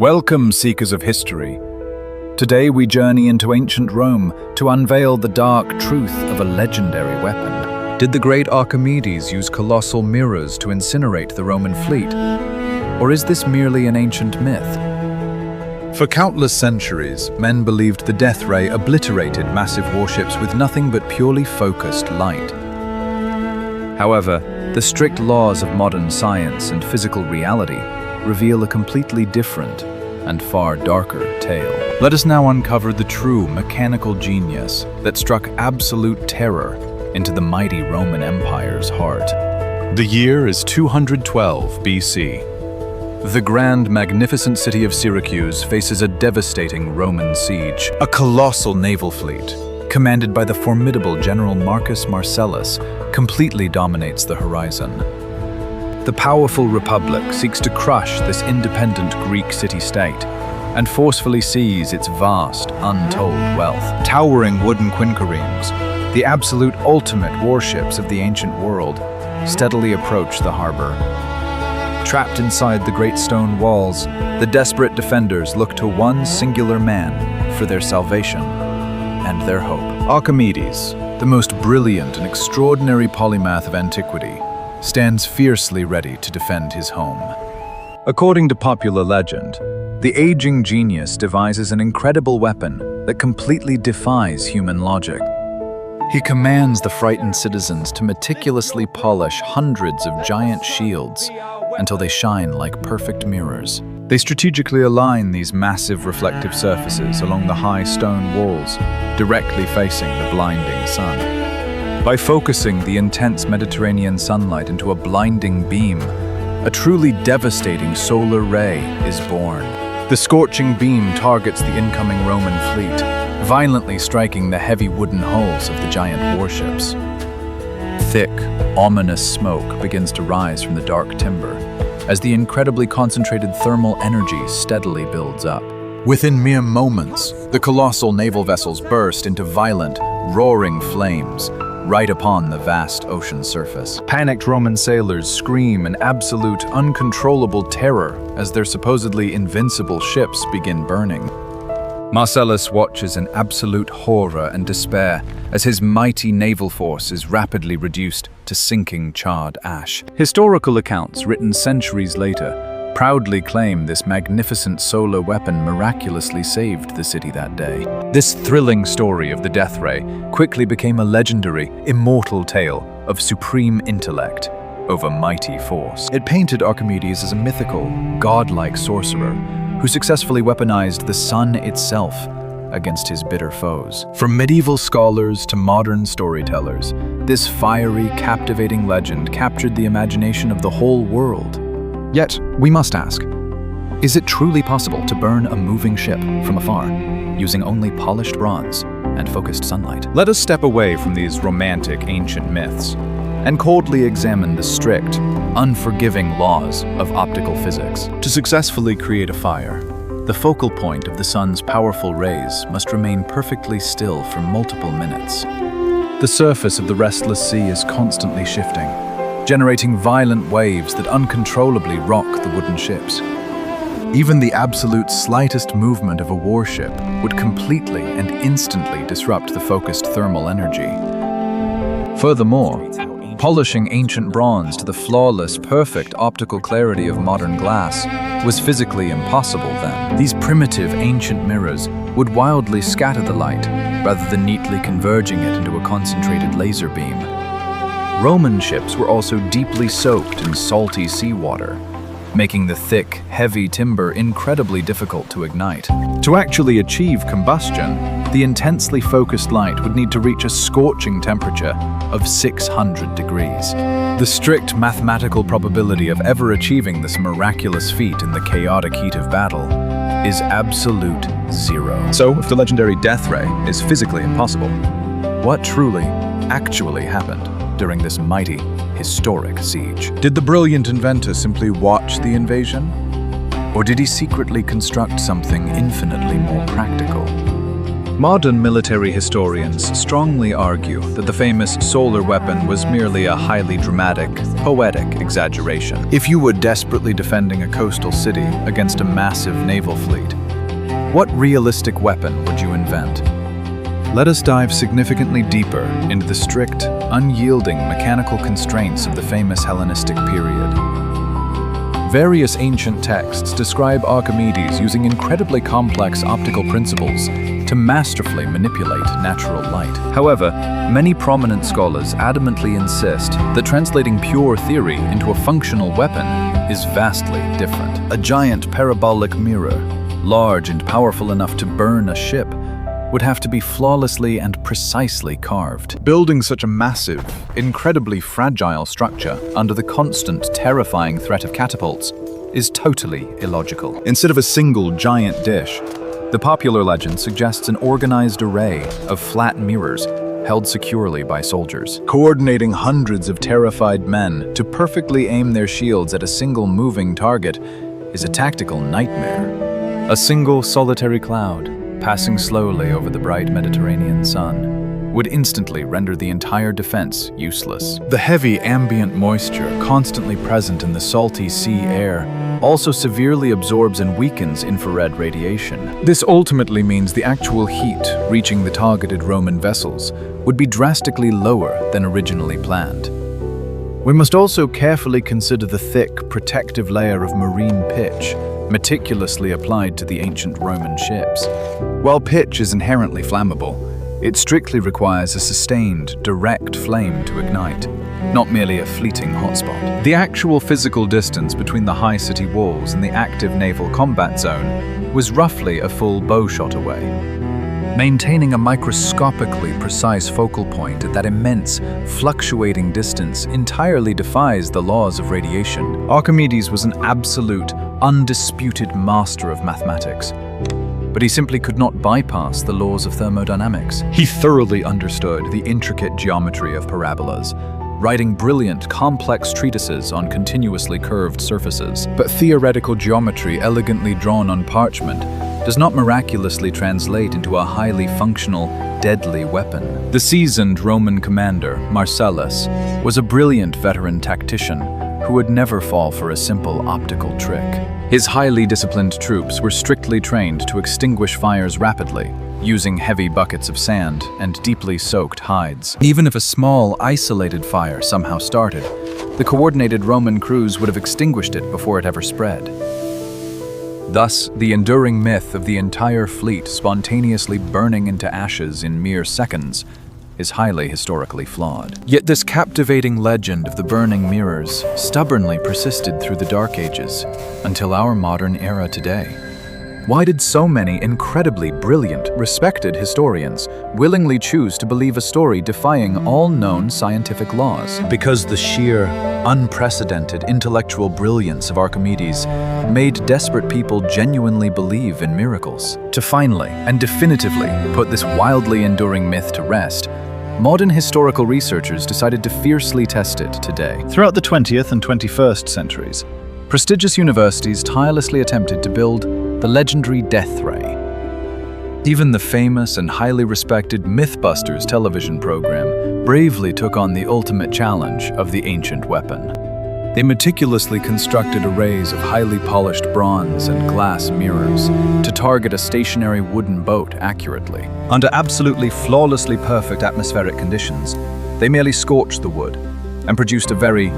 Welcome, seekers of history. Today we journey into ancient Rome to unveil the dark truth of a legendary weapon. Did the great Archimedes use colossal mirrors to incinerate the Roman fleet? Or is this merely an ancient myth? For countless centuries, men believed the death ray obliterated massive warships with nothing but purely focused light. However, the strict laws of modern science and physical reality reveal a completely different and far darker tale. Let us now uncover the true mechanical genius that struck absolute terror into the mighty Roman Empire's heart. The year is 212 BC. The grand, magnificent city of Syracuse faces a devastating Roman siege. A colossal naval fleet, commanded by the formidable General Marcus Marcellus, completely dominates the horizon. The powerful Republic seeks to crush this independent Greek city-state and forcefully seize its vast, untold wealth. Towering wooden quinqueremes, the absolute ultimate warships of the ancient world, steadily approach the harbor. Trapped inside the great stone walls, the desperate defenders look to one singular man for their salvation and their hope. Archimedes, the most brilliant and extraordinary polymath of antiquity, stands fiercely ready to defend his home. According to popular legend, the aging genius devises an incredible weapon that completely defies human logic. He commands the frightened citizens to meticulously polish hundreds of giant shields until they shine like perfect mirrors. They strategically align these massive reflective surfaces along the high stone walls, directly facing the blinding sun. By focusing the intense Mediterranean sunlight into a blinding beam, a truly devastating solar ray is born. The scorching beam targets the incoming Roman fleet, violently striking the heavy wooden hulls of the giant warships. Thick, ominous smoke begins to rise from the dark timber as the incredibly concentrated thermal energy steadily builds up. Within mere moments, the colossal naval vessels burst into violent, roaring flames right upon the vast ocean surface. Panicked Roman sailors scream in absolute, uncontrollable terror as their supposedly invincible ships begin burning. Marcellus watches in absolute horror and despair as his mighty naval force is rapidly reduced to sinking charred ash. Historical accounts written centuries later proudly claim this magnificent solar weapon miraculously saved the city that day. This thrilling story of the death ray quickly became a legendary, immortal tale of supreme intellect over mighty force. It painted Archimedes as a mythical, godlike sorcerer who successfully weaponized the sun itself against his bitter foes. From medieval scholars to modern storytellers, this fiery, captivating legend captured the imagination of the whole world. Yet, we must ask, is it truly possible to burn a moving ship from afar, using only polished bronze and focused sunlight? Let us step away from these romantic ancient myths and coldly examine the strict, unforgiving laws of optical physics. To successfully create a fire, the focal point of the sun's powerful rays must remain perfectly still for multiple minutes. The surface of the restless sea is constantly shifting, generating violent waves that uncontrollably rock the wooden ships. Even the absolute slightest movement of a warship would completely and instantly disrupt the focused thermal energy. Furthermore, polishing ancient bronze to the flawless, perfect optical clarity of modern glass was physically impossible then. These primitive ancient mirrors would wildly scatter the light rather than neatly converging it into a concentrated laser beam. Roman ships were also deeply soaked in salty seawater, making the thick, heavy timber incredibly difficult to ignite. To actually achieve combustion, the intensely focused light would need to reach a scorching temperature of 600 degrees. The strict mathematical probability of ever achieving this miraculous feat in the chaotic heat of battle is absolute zero. So, if the legendary death ray is physically impossible, what truly, actually happened during this mighty, historic siege? Did the brilliant inventor simply watch the invasion? Or did he secretly construct something infinitely more practical? Modern military historians strongly argue that the famous solar weapon was merely a highly dramatic, poetic exaggeration. If you were desperately defending a coastal city against a massive naval fleet, what realistic weapon would you invent? Let us dive significantly deeper into the strict, unyielding mechanical constraints of the famous Hellenistic period. Various ancient texts describe Archimedes using incredibly complex optical principles to masterfully manipulate natural light. However, many prominent scholars adamantly insist that translating pure theory into a functional weapon is vastly different. A giant parabolic mirror, large and powerful enough to burn a ship, would have to be flawlessly and precisely carved. Building such a massive, incredibly fragile structure under the constant, terrifying threat of catapults is totally illogical. Instead of a single giant dish, the popular legend suggests an organized array of flat mirrors held securely by soldiers. Coordinating hundreds of terrified men to perfectly aim their shields at a single moving target is a tactical nightmare. A single solitary cloud, passing slowly over the bright Mediterranean sun, would instantly render the entire defense useless. The heavy ambient moisture constantly present in the salty sea air also severely absorbs and weakens infrared radiation. This ultimately means the actual heat reaching the targeted Roman vessels would be drastically lower than originally planned. We must also carefully consider the thick, protective layer of marine pitch meticulously applied to the ancient Roman ships. While pitch is inherently flammable, it strictly requires a sustained, direct flame to ignite, not merely a fleeting hotspot. The actual physical distance between the high city walls and the active naval combat zone was roughly a full bowshot away. Maintaining a microscopically precise focal point at that immense, fluctuating distance entirely defies the laws of radiation. Archimedes was an absolute, undisputed master of mathematics, but he simply could not bypass the laws of thermodynamics. He thoroughly understood the intricate geometry of parabolas, writing brilliant, complex treatises on continuously curved surfaces. But theoretical geometry elegantly drawn on parchment does not miraculously translate into a highly functional, deadly weapon. The seasoned Roman commander, Marcellus, was a brilliant veteran tactician who would never fall for a simple optical trick. His highly disciplined troops were strictly trained to extinguish fires rapidly, using heavy buckets of sand and deeply soaked hides. Even if a small, isolated fire somehow started, the coordinated Roman crews would have extinguished it before it ever spread. Thus, the enduring myth of the entire fleet spontaneously burning into ashes in mere seconds is highly historically flawed. Yet this captivating legend of the burning mirrors stubbornly persisted through the Dark Ages until our modern era today. Why did so many incredibly brilliant, respected historians willingly choose to believe a story defying all known scientific laws? Because the sheer, unprecedented intellectual brilliance of Archimedes made desperate people genuinely believe in miracles. To finally and definitively put this wildly enduring myth to rest, modern historical researchers decided to fiercely test it today. Throughout the 20th and 21st centuries, prestigious universities tirelessly attempted to build the legendary death ray. Even the famous and highly respected Mythbusters television program bravely took on the ultimate challenge of the ancient weapon. They meticulously constructed arrays of highly polished bronze and glass mirrors to target a stationary wooden boat accurately. Under absolutely flawlessly perfect atmospheric conditions, they merely scorched the wood and produced a very,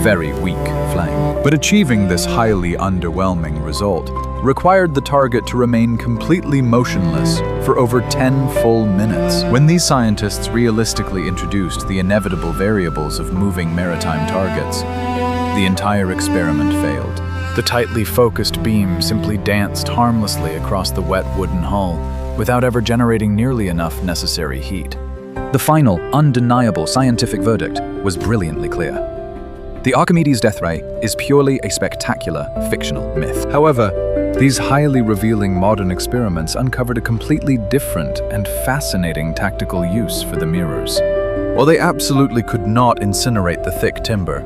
very weak flame. But achieving this highly underwhelming result required the target to remain completely motionless for over 10 full minutes. When these scientists realistically introduced the inevitable variables of moving maritime targets, the entire experiment failed. The tightly focused beam simply danced harmlessly across the wet wooden hull without ever generating nearly enough necessary heat. The final, undeniable scientific verdict was brilliantly clear. The Archimedes death ray is purely a spectacular fictional myth. However, these highly revealing modern experiments uncovered a completely different and fascinating tactical use for the mirrors. While they absolutely could not incinerate the thick timber,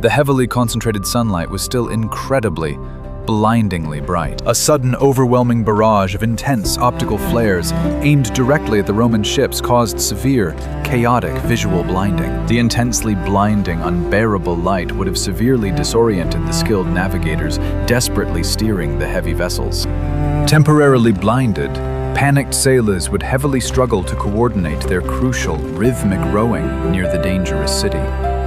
the heavily concentrated sunlight was still incredibly, blindingly bright. A sudden, overwhelming barrage of intense optical flares aimed directly at the Roman ships caused severe, chaotic visual blinding. The intensely blinding, unbearable light would have severely disoriented the skilled navigators desperately steering the heavy vessels. Temporarily blinded, panicked sailors would heavily struggle to coordinate their crucial, rhythmic rowing near the dangerous city.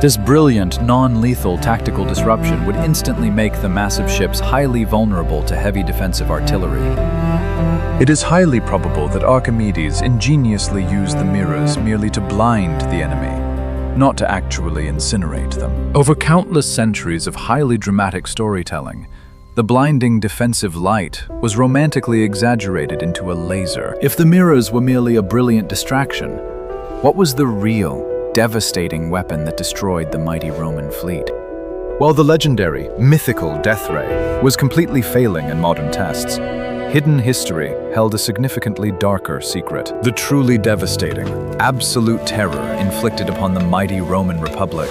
This brilliant, non-lethal tactical disruption would instantly make the massive ships highly vulnerable to heavy defensive artillery. It is highly probable that Archimedes ingeniously used the mirrors merely to blind the enemy, not to actually incinerate them. Over countless centuries of highly dramatic storytelling, the blinding defensive light was romantically exaggerated into a laser. If the mirrors were merely a brilliant distraction, what was the real, devastating weapon that destroyed the mighty Roman fleet? While the legendary, mythical death ray was completely failing in modern tests, hidden history held a significantly darker secret. The truly devastating, absolute terror inflicted upon the mighty Roman Republic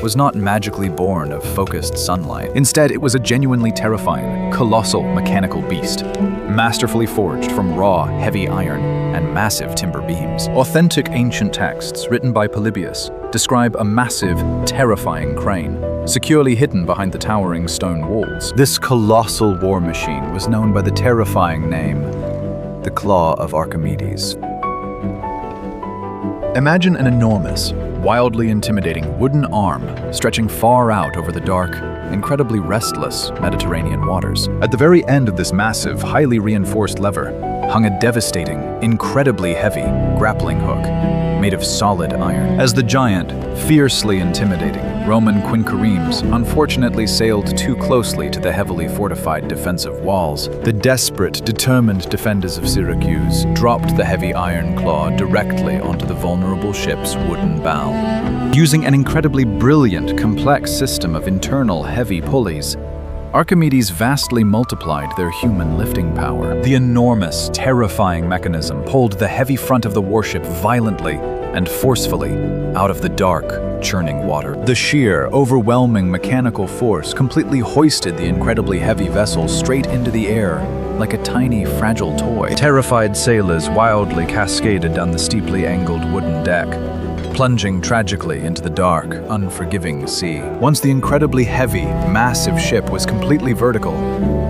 was not magically born of focused sunlight. Instead, it was a genuinely terrifying, colossal mechanical beast, masterfully forged from raw, heavy iron and massive timber beams. Authentic ancient texts written by Polybius describe a massive, terrifying crane, securely hidden behind the towering stone walls. This colossal war machine was known by the terrifying name, the Claw of Archimedes. Imagine an enormous, wildly intimidating wooden arm stretching far out over the dark, incredibly restless Mediterranean waters. At the very end of this massive, highly reinforced lever hung a devastating, incredibly heavy grappling hook made of solid iron. As the giant, fiercely intimidating Roman quinqueremes unfortunately sailed too closely to the heavily fortified defensive walls, the desperate, determined defenders of Syracuse dropped the heavy iron claw directly onto the vulnerable ship's wooden bow. Using an incredibly brilliant, complex system of internal heavy pulleys, Archimedes vastly multiplied their human lifting power. The enormous, terrifying mechanism pulled the heavy front of the warship violently and forcefully out of the dark, churning water. The sheer, overwhelming mechanical force completely hoisted the incredibly heavy vessel straight into the air like a tiny, fragile toy. Terrified sailors wildly cascaded down the steeply angled wooden deck, plunging tragically into the dark, unforgiving sea. Once the incredibly heavy, massive ship was completely vertical,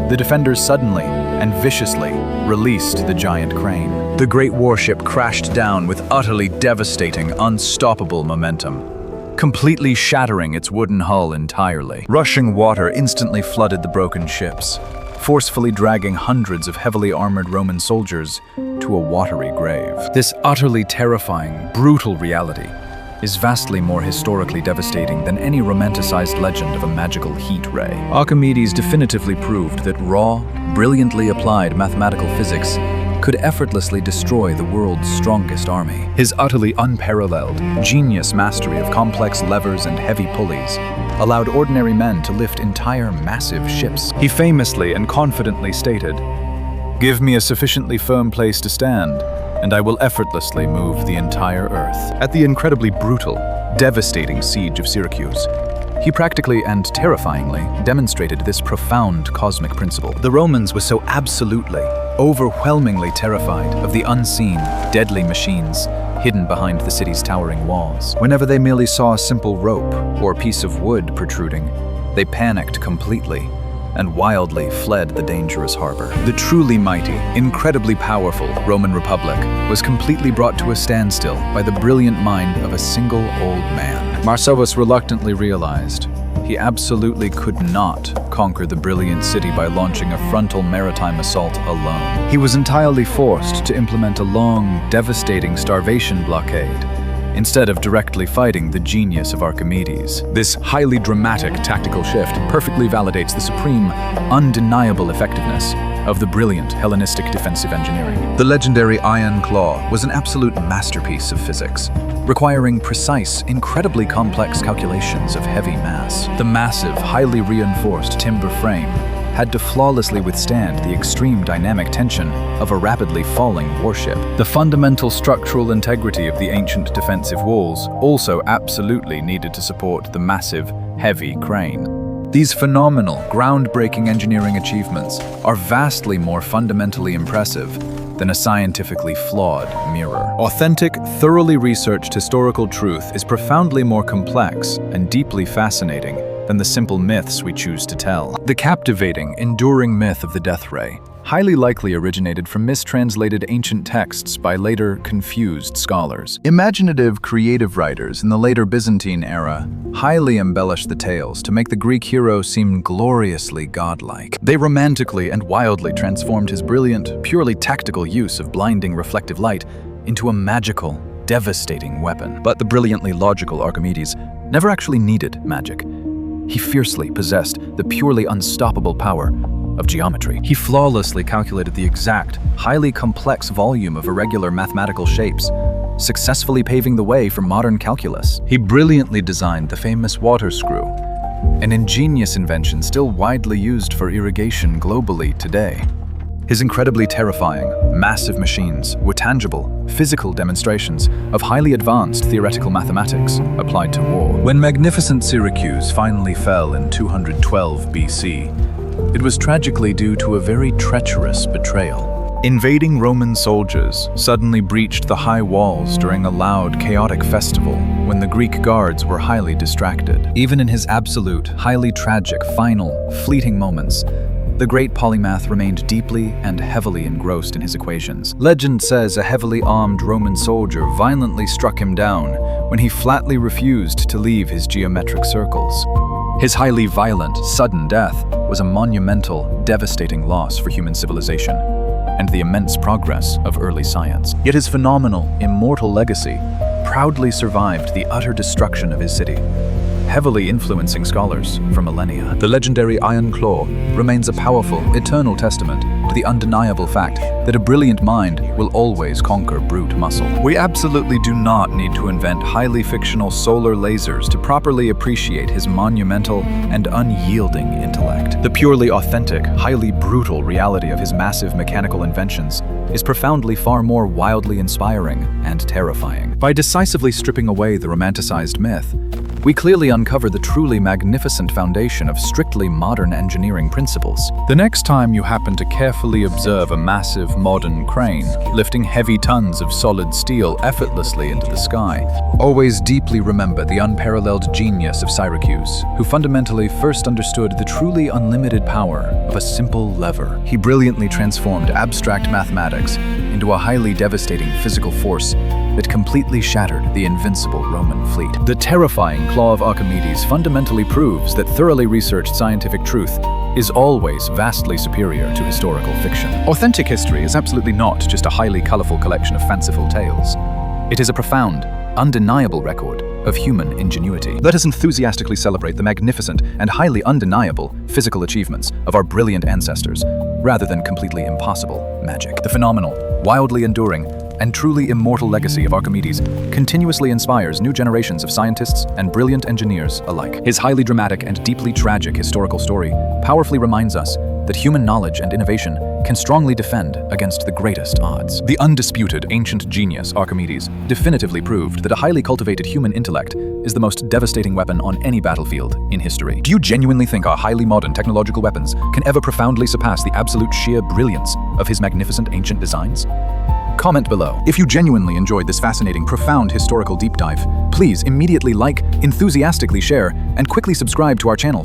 the defenders suddenly and viciously released the giant crane. The great warship crashed down with utterly devastating, unstoppable momentum, completely shattering its wooden hull entirely. Rushing water instantly flooded the broken ships, forcefully dragging hundreds of heavily armored Roman soldiers to a watery grave. This utterly terrifying, brutal reality is vastly more historically devastating than any romanticized legend of a magical heat ray. Archimedes definitively proved that raw, brilliantly applied mathematical physics could effortlessly destroy the world's strongest army. His utterly unparalleled, genius mastery of complex levers and heavy pulleys allowed ordinary men to lift entire massive ships. He famously and confidently stated, "Give me a sufficiently firm place to stand, and I will effortlessly move the entire earth." At the incredibly brutal, devastating siege of Syracuse, he practically and terrifyingly demonstrated this profound cosmic principle. The Romans were so absolutely, overwhelmingly terrified of the unseen, deadly machines hidden behind the city's towering walls. Whenever they merely saw a simple rope or piece of wood protruding, they panicked completely and wildly fled the dangerous harbor. The truly mighty, incredibly powerful Roman Republic was completely brought to a standstill by the brilliant mind of a single old man. Marcellus reluctantly realized he absolutely could not conquer the brilliant city by launching a frontal maritime assault alone. He was entirely forced to implement a long, devastating starvation blockade instead of directly fighting the genius of Archimedes. This highly dramatic tactical shift perfectly validates the supreme, undeniable effectiveness of the brilliant Hellenistic defensive engineering. The legendary Iron Claw was an absolute masterpiece of physics, requiring precise, incredibly complex calculations of heavy mass. The massive, highly reinforced timber frame had to flawlessly withstand the extreme dynamic tension of a rapidly falling warship. The fundamental structural integrity of the ancient defensive walls also absolutely needed to support the massive, heavy crane. These phenomenal, groundbreaking engineering achievements are vastly more fundamentally impressive than a scientifically flawed mirror. Authentic, thoroughly researched historical truth is profoundly more complex and deeply fascinating than the simple myths we choose to tell. The captivating, enduring myth of the death ray highly likely originated from mistranslated ancient texts by later confused scholars. Imaginative, creative writers in the later Byzantine era highly embellished the tales to make the Greek hero seem gloriously godlike. They romantically and wildly transformed his brilliant, purely tactical use of blinding reflective light into a magical, devastating weapon. But the brilliantly logical Archimedes never actually needed magic. He fiercely possessed the purely unstoppable power of geometry. He flawlessly calculated the exact, highly complex volume of irregular mathematical shapes, successfully paving the way for modern calculus. He brilliantly designed the famous water screw, an ingenious invention still widely used for irrigation globally today. His incredibly terrifying, massive machines were tangible, physical demonstrations of highly advanced theoretical mathematics applied to war. When magnificent Syracuse finally fell in 212 BC, it was tragically due to a very treacherous betrayal. Invading Roman soldiers suddenly breached the high walls during a loud, chaotic festival when the Greek guards were highly distracted. Even in his absolute, highly tragic, final, fleeting moments, the great polymath remained deeply and heavily engrossed in his equations. Legend says a heavily armed Roman soldier violently struck him down when he flatly refused to leave his geometric circles. His highly violent, sudden death was a monumental, devastating loss for human civilization and the immense progress of early science. Yet his phenomenal, immortal legacy proudly survived the utter destruction of his city, heavily influencing scholars for millennia. The legendary Iron Claw remains a powerful, eternal testament to the undeniable fact that a brilliant mind will always conquer brute muscle. We absolutely do not need to invent highly fictional solar lasers to properly appreciate his monumental and unyielding intellect. The purely authentic, highly brutal reality of his massive mechanical inventions is profoundly far more wildly inspiring and terrifying. By decisively stripping away the romanticized myth, we clearly uncover the truly magnificent foundation of strictly modern engineering principles. The next time you happen to carefully observe a massive modern crane lifting heavy tons of solid steel effortlessly into the sky, always deeply remember the unparalleled genius of Syracuse, who fundamentally first understood the truly unlimited power of a simple lever. He brilliantly transformed abstract mathematics into a highly devastating physical force that completely shattered the invincible Roman fleet. The terrifying claw of Archimedes fundamentally proves that thoroughly researched scientific truth is always vastly superior to historical fiction. Authentic history is absolutely not just a highly colorful collection of fanciful tales. It is a profound, undeniable record of human ingenuity. Let us enthusiastically celebrate the magnificent and highly undeniable physical achievements of our brilliant ancestors, rather than completely impossible magic. The phenomenal, wildly enduring, and truly immortal legacy of Archimedes continuously inspires new generations of scientists and brilliant engineers alike. His highly dramatic and deeply tragic historical story powerfully reminds us that human knowledge and innovation can strongly defend against the greatest odds. The undisputed ancient genius Archimedes definitively proved that a highly cultivated human intellect is the most devastating weapon on any battlefield in history. Do you genuinely think our highly modern technological weapons can ever profoundly surpass the absolute sheer brilliance of his magnificent ancient designs? Comment below. If you genuinely enjoyed this fascinating, profound historical deep dive, please immediately like, enthusiastically share, and quickly subscribe to our channel